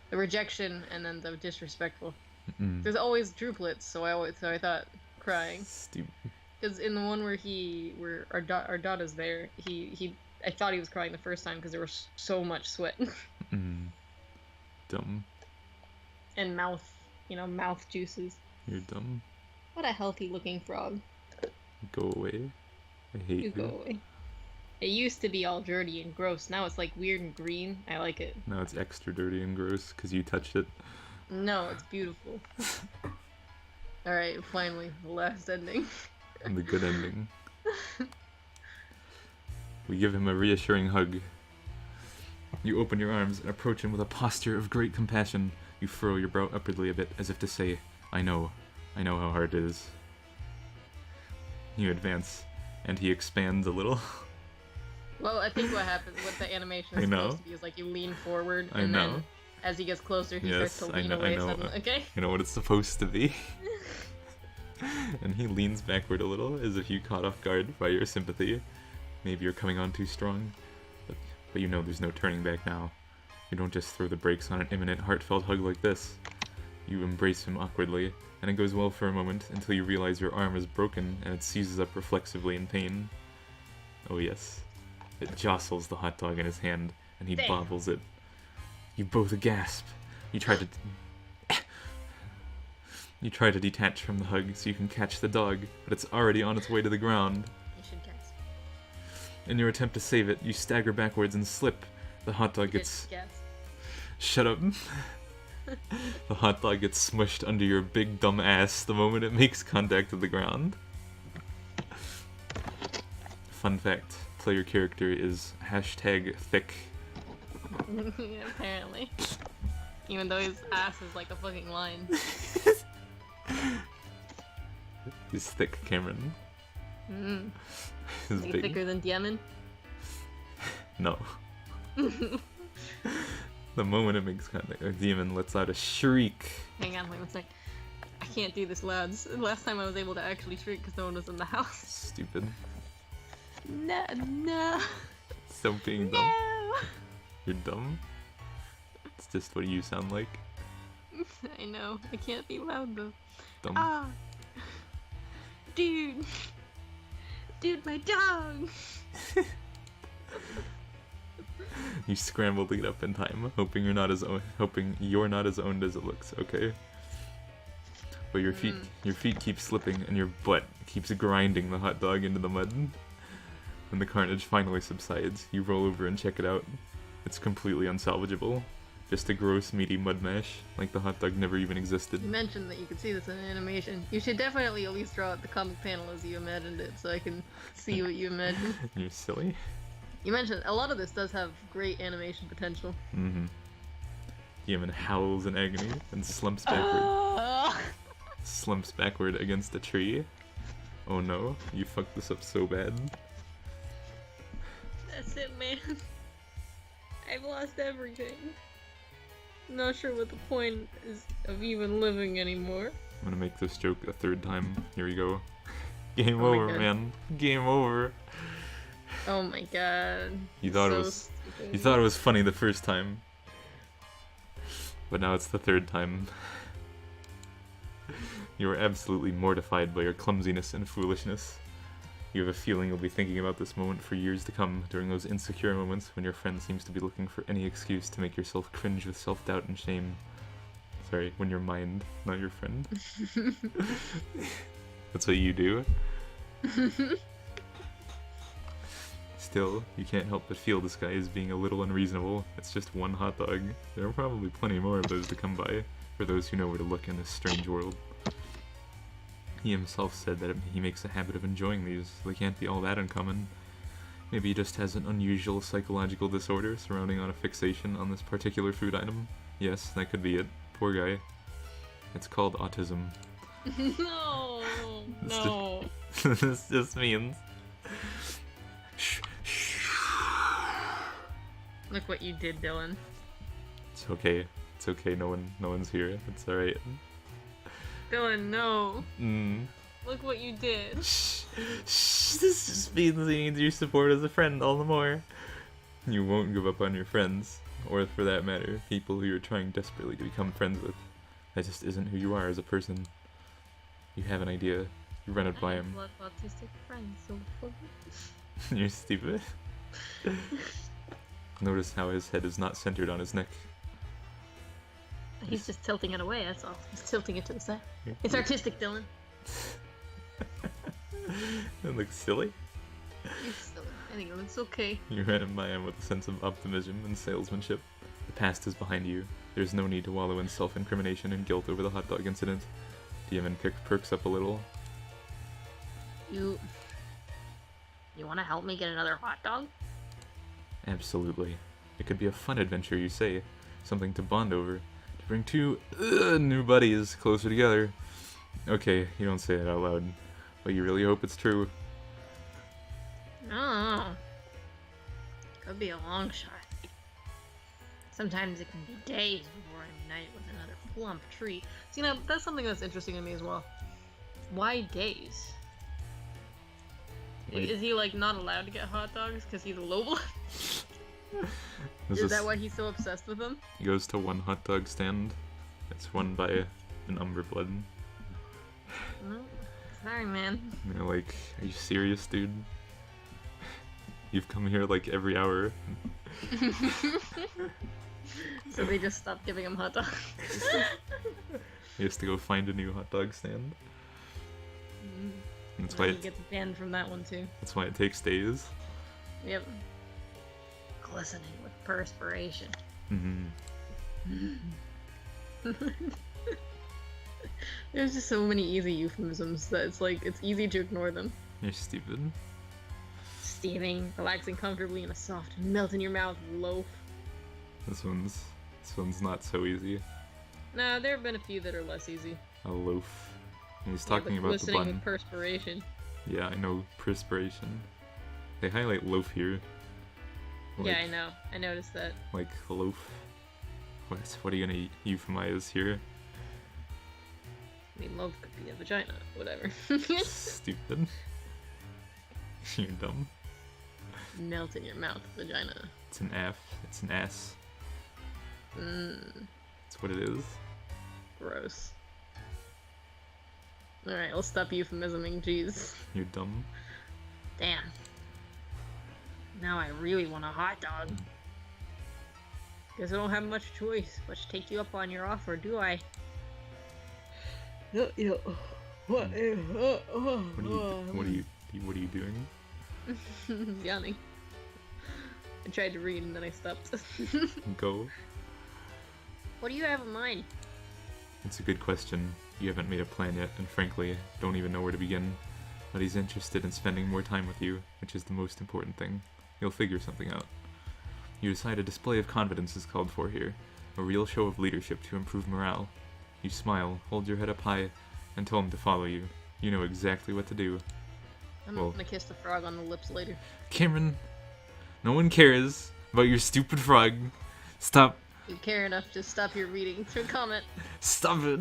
The rejection and then the disrespectful. There's always triplets, so I thought crying. Stupid. Because in the one where our dot is there, I thought he was crying the first time because there was so much sweat. Dumb. And mouth juices. You're dumb. What a healthy looking frog. Go away. I hate you. Go away. It used to be all dirty and gross. Now it's like weird and green. I like it. Now it's extra dirty and gross because you touched it. No, it's beautiful. Alright, finally, the last ending. And the good ending. We give him a reassuring hug. You open your arms and approach him with a posture of great compassion. You furrow your brow upwardly a bit, as if to say, I know how hard it is. You advance, and he expands a little. Well, I think what the animation is supposed to be is like you lean forward, and then as he gets closer, he starts to lean away suddenly. Okay? You know what it's supposed to be. And he leans backward a little, as if you caught off guard by your sympathy. Maybe you're coming on too strong, but you know there's no turning back now. You don't just throw the brakes on an imminent, heartfelt hug like this. You embrace him awkwardly, and it goes well for a moment until you realize your arm is broken and it seizes up reflexively in pain. Oh yes. It jostles the hot dog in his hand, and he bobbles it. You both gasp. You try to detach from the hug so you can catch the dog, but it's already on its way to the ground. You should gasp. In your attempt to save it, you stagger backwards and slip. The hot dog gets... Shut up. The hot dog gets smushed under your big dumb ass the moment it makes contact with the ground. Fun fact, player character is #thick. Apparently. Even though his ass is like a fucking lion. He's thick, Cameron. Is he thicker than Diemen? No. The moment it makes contact, Diemen lets out a shriek. Hang on, wait one sec. I can't do this loud. Last time I was able to actually shriek because no one was in the house. Stupid. No. Stop being dumb. You're dumb? It's just what you sound like. I know. I can't be loud though. Dumb. Ah! Dude, my dog! You scramble to get up in time, hoping you're not as owned as it looks, okay? But your feet keep slipping and your butt keeps grinding the hot dog into the mud. When the carnage finally subsides, you roll over and check it out. It's completely unsalvageable. Just a gross, meaty mud mash, like the hot dog never even existed. You mentioned that you could see this in animation. You should definitely at least draw out the comic panel as you imagined it, so I can see what you imagined. You're silly. You mentioned a lot of this does have great animation potential. Diemen howls in agony and slumps backward. Slumps backward against a tree. Oh no, you fucked this up so bad. That's it, man. I've lost everything. I'm not sure what the point is of even living anymore. I'm gonna make this joke a third time. Here we go. Game over, man. Game over. Oh my god. You thought it was funny the first time. But now it's the third time. You are absolutely mortified by your clumsiness and foolishness. You have a feeling you'll be thinking about this moment for years to come, during those insecure moments when your friend seems to be looking for any excuse to make yourself cringe with self-doubt and shame. Sorry, when you're mind, not your friend. That's what you do. Still, you can't help but feel this guy is being a little unreasonable. It's just one hot dog. There are probably plenty more of those to come by, for those who know where to look in this strange world. He himself said that he makes a habit of enjoying these, so they can't be all that uncommon. Maybe he just has an unusual psychological disorder surrounding on a fixation on this particular food item. Yes, that could be it. Poor guy. It's called autism. No, no. This just means... Look what you did, Dylan. It's okay. It's okay. No one's here. It's all right. Dylan, no. Mm. Look what you did. This just means he needs your support as a friend all the more. You won't give up on your friends, or for that matter, people who you're trying desperately to become friends with. That just isn't who you are as a person. You have an idea. You run it by him. I have autistic friends, so fuck. You're stupid. Notice how his head is not centered on his neck. He's just tilting it away, that's all. He's tilting it to the side. It's artistic, Dylan. That looks silly. You're silly. I think it looks okay. You ran it by him with a sense of optimism and salesmanship. The past is behind you. There's no need to wallow in self-incrimination and guilt over the hot dog incident. Diemen perks up a little. You want to help me get another hot dog? Absolutely. It could be a fun adventure, you say. Something to bond over. To bring two new buddies closer together. Okay, you don't say that out loud. But you really hope it's true. No. Could be a long shot. Sometimes it can be days before I'm united with another plump treat. So, that's something that's interesting to me as well. Why days? Wait. Is he, not allowed to get hot dogs because he's a low blood? Is that why he's so obsessed with them? He goes to one hot dog stand. It's run by an umber blood. No, sorry, man. And they're like, are you serious, dude? You've come here every hour. So they just stopped giving him hot dogs. He has to go find a new hot dog stand. Mm. And that's Now why he gets banned from that one too. that's why it takes days. Yep. Glistening with perspiration. Mm-hmm. There's just so many easy euphemisms that it's easy to ignore them. You're stupid. Steaming, relaxing comfortably in a soft, melt in your mouth loaf. This one's not so easy. Nah, there have been a few that are less easy. A loaf. And he's talking about the glistening bun. with perspiration. Yeah, I know perspiration. They highlight loaf here. Yeah, I know. I noticed that. Like loaf. What are you gonna euphemize here? I mean, loaf could be a vagina. Whatever. Stupid. You're dumb. Melt in your mouth, vagina. It's an F. It's an S. That's what it is. Gross. Alright, I'll stop euphemisming, jeez. You're dumb. Damn. Now I really want a hot dog. Guess I don't have much choice but to take you up on your offer, do I? What are you doing? Yawning. I tried to read and then I stopped. Go. What do you have in mind? It's a good question. You haven't made a plan yet, and frankly, don't even know where to begin. But he's interested in spending more time with you, which is the most important thing. You'll figure something out. You decide a display of confidence is called for here, a real show of leadership to improve morale. You smile, hold your head up high, and tell him to follow you. You know exactly what to do. I'm gonna kiss the frog on the lips later. Cameron, no one cares about your stupid frog. Stop. If you care enough, just stop your reading through comment. Stop it.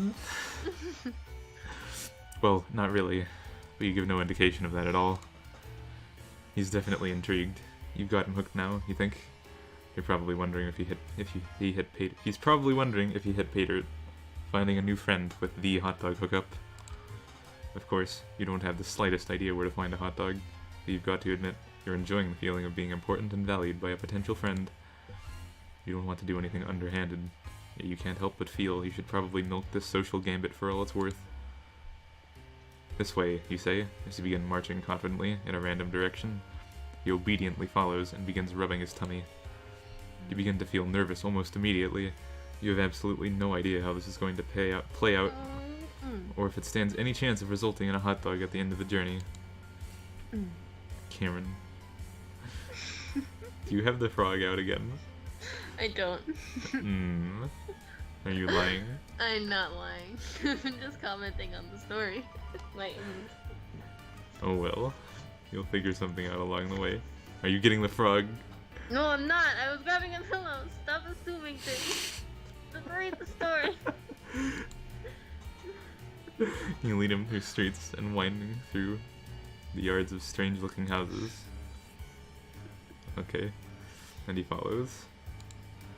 Well, not really, but you give no indication of that at all. He's definitely intrigued. You've got him hooked now, you think? You're probably wondering if he hit paid. He's probably wondering if he hit pay dirt, finding a new friend with the hot dog hookup. Of course, you don't have the slightest idea where to find a hot dog, but you've got to admit you're enjoying the feeling of being important and valued by a potential friend. You don't want to do anything underhanded, yet you can't help but feel you should probably milk this social gambit for all it's worth. This way, you say, as you begin marching confidently in a random direction. He obediently follows and begins rubbing his tummy. You begin to feel nervous almost immediately. You have absolutely no idea how this is going to play out. or if it stands any chance of resulting in a hot dog at the end of the journey. Cameron. Do you have the frog out again? I don't. Are you lying? I'm not lying. I'm just commenting on the story. My Oh well. You'll figure something out along the way. Are you getting the frog? No, I'm not. I was grabbing a pillow. Stop assuming things. Just read the story. You lead him through streets and winding through the yards of strange-looking houses. Okay. And he follows.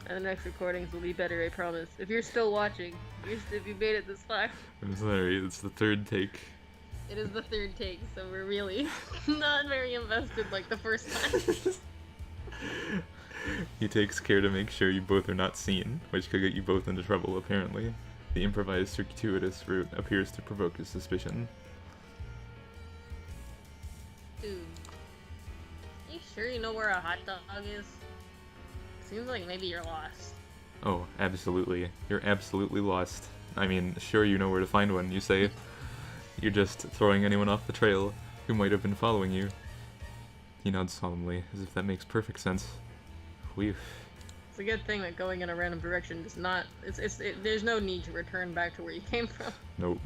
And the next recordings will be better, I promise. If you're still watching, if you made it this far. I'm sorry, it's the third take. It is the third take, so we're really not very invested like the first time. He takes care to make sure you both are not seen, which could get you both into trouble, apparently. The improvised circuitous route appears to provoke his suspicion. Dude, you sure you know where a hot dog is? Seems like maybe you're lost. Oh, absolutely. You're absolutely lost. I mean, sure you know where to find one, you say. You're just throwing anyone off the trail who might have been following you. He nods solemnly, as if that makes perfect sense. Whew. It's a good thing that going in a random direction does not... there's no need to return back to where you came from. Nope.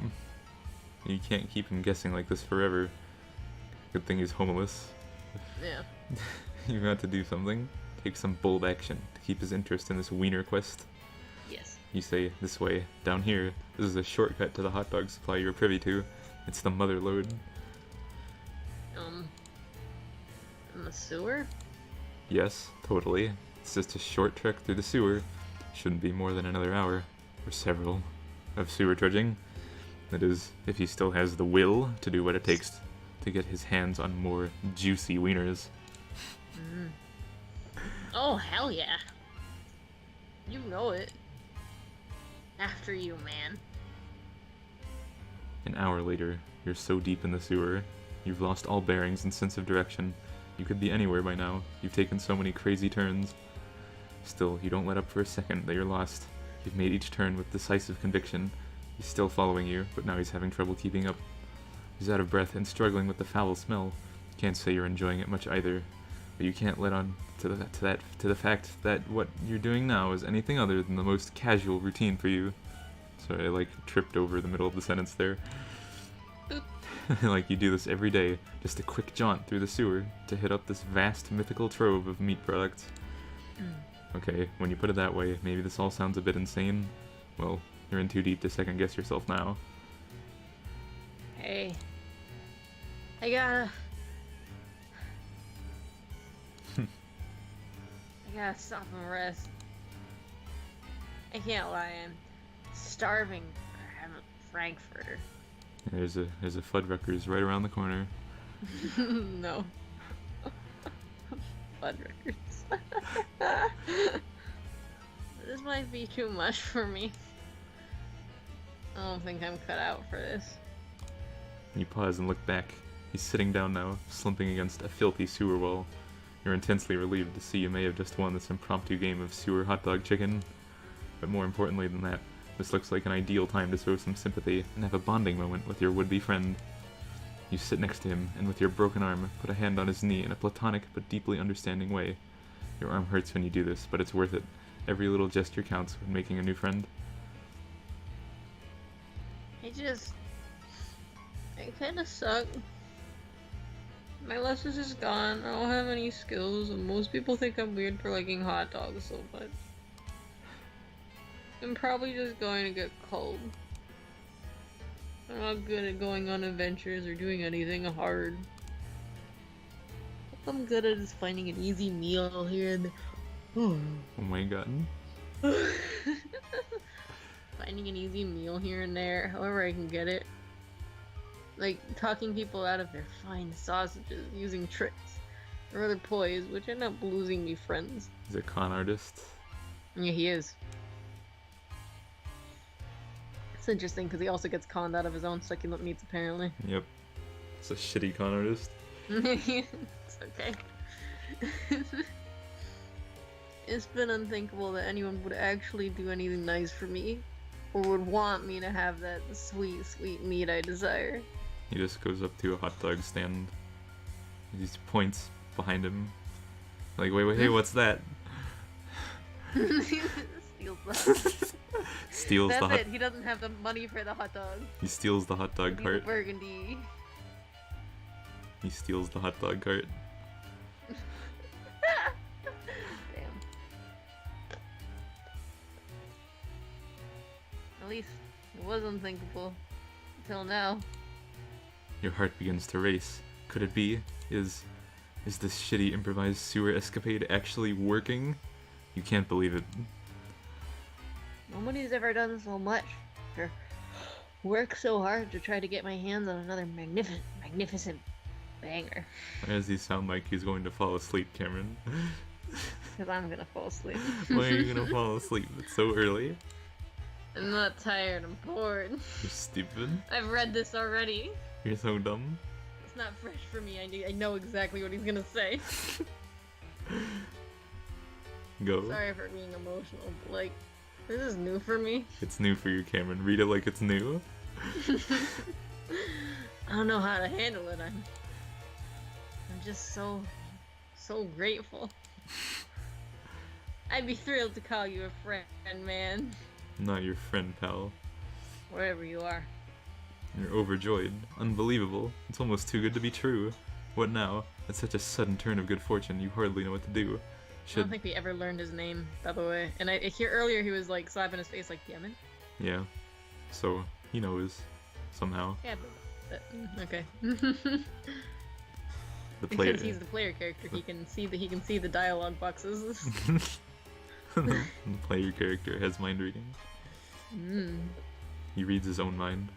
You can't keep him guessing like this forever. Good thing he's homeless. Yeah. You've got to do something. Take some bold action to keep his interest in this wiener quest. Yes. You say, this way, down here. This is a shortcut to the hot dog supply you were privy to. It's the mother lode. In the sewer? Yes, totally. It's just a short trek through the sewer. Shouldn't be more than another hour, or several, of sewer trudging. That is, if he still has the will to do what it takes to get his hands on more juicy wieners. Oh, hell yeah. You know it. After you, man. An hour later, you're so deep in the sewer, you've lost all bearings and sense of direction. You could be anywhere by now. You've taken so many crazy turns. Still, you don't let up for a second that you're lost. You've made each turn with decisive conviction. He's still following you, but now he's having trouble keeping up. He's out of breath and struggling with the foul smell. Can't say you're enjoying it much either, but you can't let on to the fact that what you're doing now is anything other than the most casual routine for you. Sorry, I tripped over the middle of the sentence there. Like you do this every day, just a quick jaunt through the sewer to hit up this vast mythical trove of meat products. Okay, when you put it that way, maybe this all sounds a bit insane. Well, you're in too deep to second guess yourself now. Hey. I gotta stop and rest. I can't lie, I'm starving for a frankfurter. There's a Fuddruckers right around the corner. No. Fuddruckers. This might be too much for me. I don't think I'm cut out for this. You pause and look back. He's sitting down now, slumping against a filthy sewer wall. You're intensely relieved to see you may have just won this impromptu game of sewer hot dog chicken. But more importantly than that, this looks like an ideal time to show some sympathy and have a bonding moment with your would-be friend. You sit next to him, and with your broken arm, put a hand on his knee in a platonic but deeply understanding way. Your arm hurts when you do this, but it's worth it. Every little gesture counts when making a new friend. I kinda suck. My lessons is gone, I don't have any skills, and most people think I'm weird for liking hot dogs so much. I'm probably just going to get cold. I'm not good at going on adventures or doing anything hard. What I'm good at is finding an easy meal here and there. Oh my god. Finding an easy meal here and there, however I can get it. Like, talking people out of their fine sausages, using tricks, or other ploys, which end up losing me friends. He's a con artist. Yeah, he is. It's interesting, because he also gets conned out of his own succulent meats, apparently. Yep. It's a shitty con artist. It's okay. It's been unthinkable that anyone would actually do anything nice for me. or would want me to have that sweet, sweet meat I desire. He just goes up to a hot dog stand. He just points behind him. Like, wait, hey, what's that? Steals the Steals That's the hot. it. He doesn't have the money for the hot dog. He steals the hot dog He's a cart. burgundy. He steals the hot dog cart. Damn. At least it was unthinkable until now. Your heart begins to race. Could it be? Is this shitty improvised sewer escapade actually working? You can't believe it. Nobody's ever done so much or worked so hard to try to get my hands on another magnificent banger. Why does he sound like he's going to fall asleep, Cameron? Because I'm gonna fall asleep. Why are you gonna fall asleep? It's so early. I'm not tired, I'm bored. You're stupid. I've read this already. You're so dumb. It's not fresh for me. I know exactly what he's gonna say. Go. Sorry for being emotional, but like, this is new for me. It's new for you, Cameron. Read it like it's new. I don't know how to handle it. I'm just so grateful. I'd be thrilled to call you a friend, man. I'm not your friend, pal. Wherever you are. You're overjoyed. Unbelievable. It's almost too good to be true. What now? At such a sudden turn of good fortune, you hardly know what to do. I don't think we ever learned his name, by the way. And I hear earlier he was like slapping his face like Diemen. Yeah. So, he knows. Somehow. Yeah, but okay. The player. Because he's the player character, he can see the dialogue boxes. The player character has mind reading. He reads his own mind.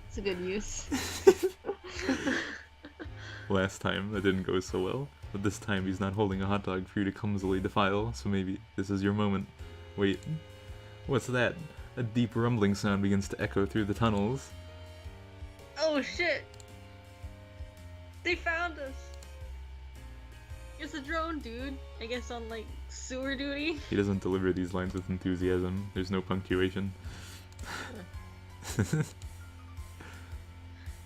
It's a good use. Last time that didn't go so well, but this time he's not holding a hot dog for you to clumsily defile, so maybe this is your moment. Wait, what's that? A deep rumbling sound begins to echo through the tunnels. Oh shit! They found us! It's a drone dude, I guess on like sewer duty. He doesn't deliver these lines with enthusiasm, there's no punctuation.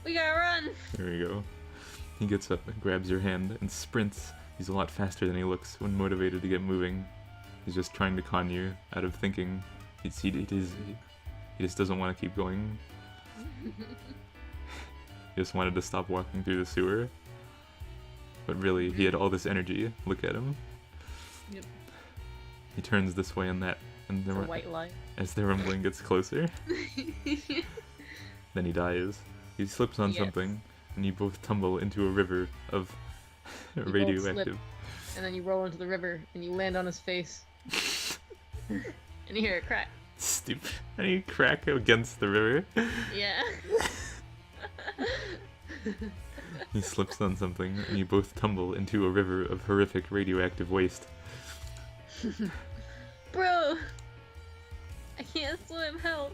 We gotta run! There we go. He gets up, grabs your hand, and sprints. He's a lot faster than he looks when motivated to get moving. He's just trying to con you out of thinking. He just doesn't want to keep going. He just wanted to stop walking through the sewer. But really, he had all this energy. Look at him. Yep. He turns this way and that, and It's a white lie. as the rumbling gets closer, then he dies. He slips on something, and you both tumble into a river of radioactive. And then you roll into the river, and you land on his face. And you hear it crack. Stupid. And you crack against the river. Yeah. He slips on something, and you both tumble into a river of horrific radioactive waste. Bro! I can't swim, help!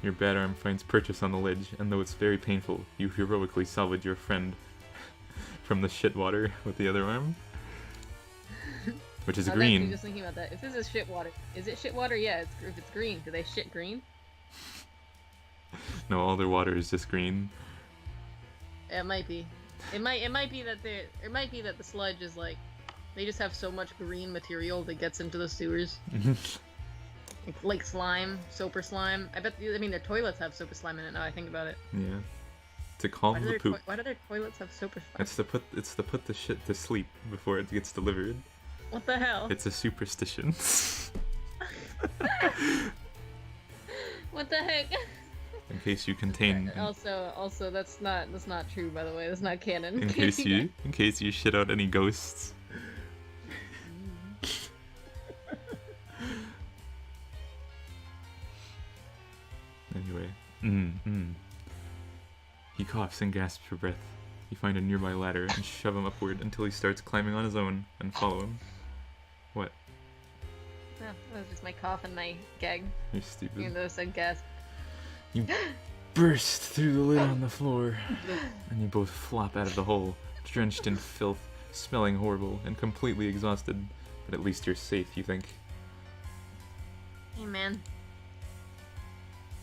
Your bad arm finds purchase on the ledge, and though it's very painful, you heroically salvage your friend from the shit water with the other arm. Which is I was green. actually just thinking about that. If this is shit water, is it shit water? Yeah, if it's green, do they shit green? No, all their water is just green. It might be. It might be that the sludge is like, they just have so much green material that gets into the sewers. Like slime, soaper slime. I mean, their toilets have soaper slime in it now I think about it. Yeah. To calm the poop. Why do their toilets have soaper slime? It's to put the shit to sleep before it gets delivered. What the hell? It's a superstition. What the heck? In case you contain. Also, that's not true, by the way. That's not canon. In case you shit out any ghosts. Anyway. He coughs and gasps for breath. You find a nearby ladder and shove him upward until he starts climbing on his own and follow him. What? No, that was just my cough and my gag. You're stupid. Even though I said gasp. You burst through the lid on the floor, and you both flop out of the hole, drenched in filth, smelling horrible, and completely exhausted. But at least you're safe, you think. Hey man,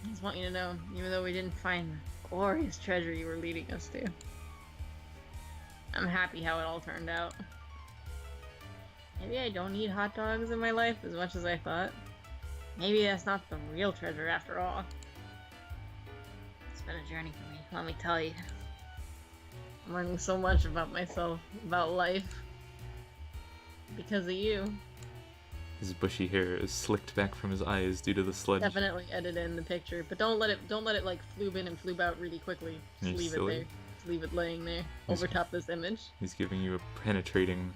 I just want you to know, even though we didn't find the glorious treasure you were leading us to, I'm happy how it all turned out. Maybe I don't need hot dogs in my life as much as I thought. Maybe that's not the real treasure after all. It's been a journey for me, let me tell you. I'm learning so much about myself, about life, because of you. His bushy hair is slicked back from his eyes due to the sludge. Definitely edit in the picture, but don't let it like floob in and floob out really quickly. Just leave it there. Just leave it laying there over top this image. He's giving you a penetrating,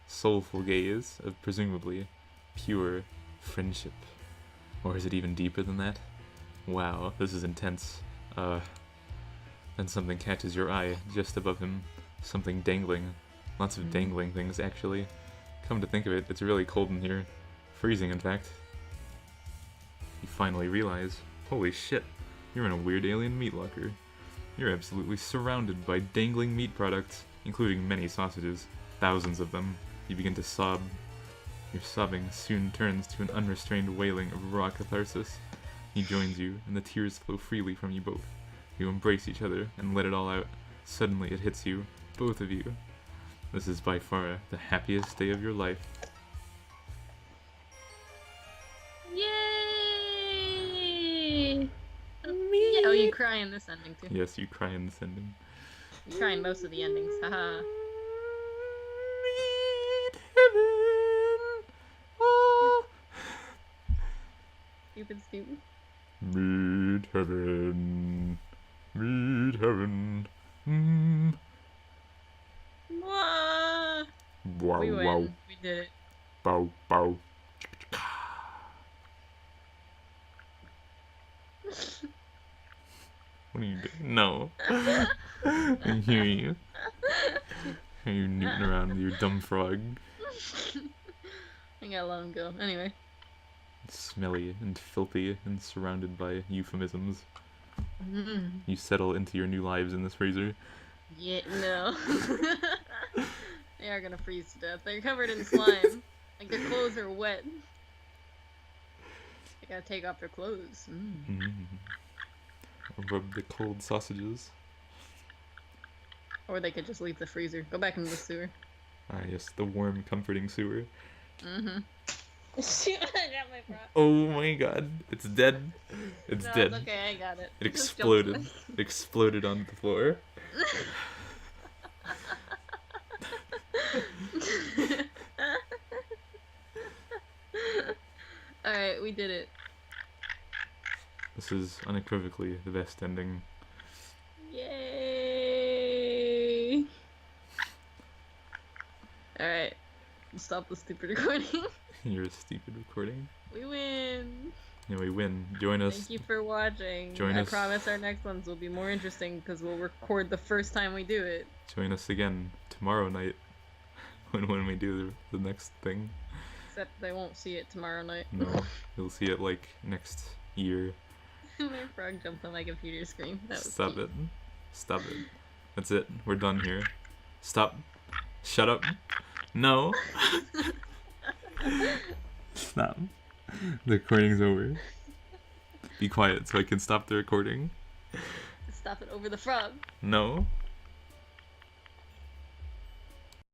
soulful gaze of presumably pure friendship. Or is it even deeper than that? Wow, this is intense. Then something catches your eye just above him. Something dangling. Lots of dangling things, actually. Come to think of it, it's really cold in here. Freezing, in fact. You finally realize, holy shit, you're in a weird alien meat locker. You're absolutely surrounded by dangling meat products, including many sausages, thousands of them. You begin to sob. Your sobbing soon turns to an unrestrained wailing of raw catharsis. He joins you, and the tears flow freely from you both. You embrace each other and let it all out. Suddenly it hits you, both of you. This is by far the happiest day of your life. Yay! Oh, you cry in this ending too. Yes, you cry in this ending. You cry in most of the endings, haha. Meet heaven. Oh. Stupid. Meet heaven. Meet heaven. Wow, We win. wow. We did it. Bow, bow. What are you doing? No. I hear you. Are you newting around with your dumb frog? I gotta let him go. Anyway. Smelly and filthy and surrounded by euphemisms. Mm. You settle into your new lives in this freezer. Yeah, no. They are gonna freeze to death. They're covered in slime. Like their clothes are wet. They gotta take off their clothes. Rub the cold sausages. Or they could just leave the freezer. Go back into the sewer. Ah, yes, the warm, comforting sewer. Shoot, I got my prop. Oh my god, it's dead. It's dead. It's okay, I got it. It exploded. It exploded on the floor. Alright, we did it. This is unequivocally the best ending. Yay! Alright, stop the stupid recording. You're a stupid recording. We win! Yeah, we win. Join us. Thank you for watching. Join I us. promise our next ones will be more interesting because we'll record the first time we do it. Join us again tomorrow night when we do the next thing. Except they won't see it tomorrow night. No, you'll see it like next year. My frog jumped on my computer screen. That was Stop cute. it. Stop it. That's it. We're done here. Stop. Shut up. No. Stop. The recording's over. Be quiet so I can stop the recording. Stop it over the frog. No.